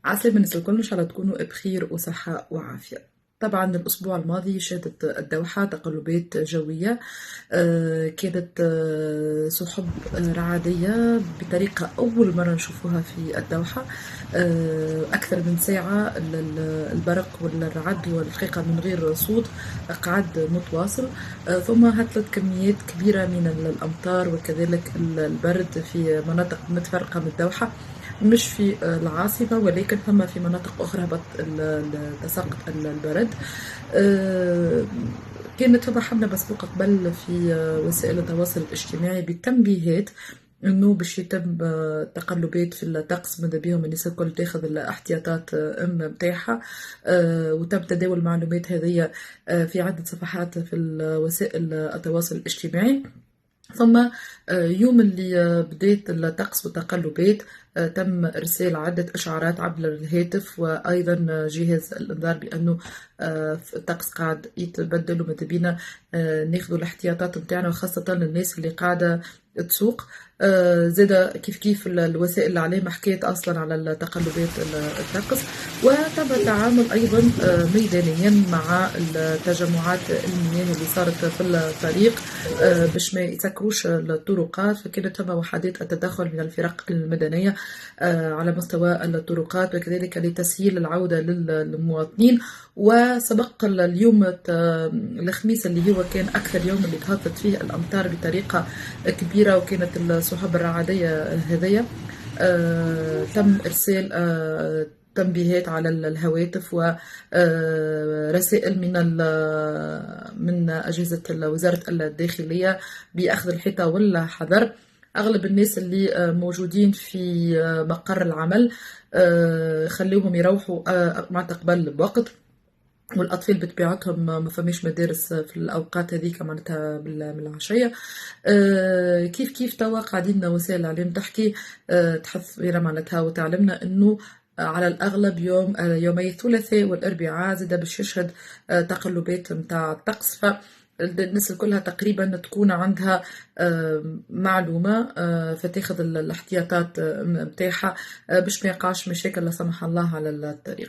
عسى الناس الكل إن شاء الله تكونوا بخير وصحة وعافية. طبعا الأسبوع الماضي شهدت الدوحة تقلبات جوية. كانت سحب رعدية بطريقة أول مرة نشوفوها في الدوحة. أكثر من ساعة البرق والرعد والحقيقة من غير صوت قعد متواصل. ثم هطلت كميات كبيرة من الأمطار وكذلك البرد في مناطق متفرقة من الدوحة، مش في العاصمة ولكن ثم في مناطق أخرى هبط تساقط البرد. كانت فما حملة مسبوقة قبل في وسائل التواصل الاجتماعي بالتنبيهات انه باش يتم تقلبات في الطقس، ماذا بيهم الناس الكل تاخذ الاحتياطات متاعها. وتم تداول المعلومات هذه في عدة صفحات في وسائل التواصل الاجتماعي. ثم يوم اللي بديت الطقس والتقلبات تم إرسال عدة إشعارات عبر الهاتف وأيضا جهاز الإنذار بأنه الطقس قاعد يتبدل وماذا بينا ناخذوا الاحتياطات متاعنا، وخاصة للناس اللي قاعدة تسوق. زاد كيف الوسائل الإعلام حكيت أصلا على التقلبات الطقس، وتم التعامل أيضا ميدانيا مع التجمعات المياه اللي صارت في الطريق باش ما يسكروش الطرقات. فكانت ثم وحدات التدخل من الفرق المدنية على مستوى الطرقات وكذلك لتسهيل العودة للمواطنين. وسبق اليوم الخميس اللي هو كان أكثر يوم اللي تهطت فيه الأمطار بطريقة كبيرة وكانت السحب الرعدية هذية. تم إرسال تنبيهات على الهواتف ورسائل من أجهزة وزارة الداخلية بأخذ الحيطة والحذر. أغلب الناس اللي موجودين في مقر العمل خليوهم يروحوا مع تقبل بوقت، والأطفال بطبيعتهم ما فماش مدارس في الأوقات هذيك معناتها بالعشية. كيف توا قاعدين وسائل الإعلام تحكي تحث غير معناتها وتعلمنا إنه على الأغلب يومي الثلاثاء والأربعاء زاد باش يشهد تقلبات متاع الطقس. الناس كلها تقريبا تكون عندها معلومة فتاخذ الاحتياطات متاعها باش ما يقعش مشاكل لا سمح الله على الطريق.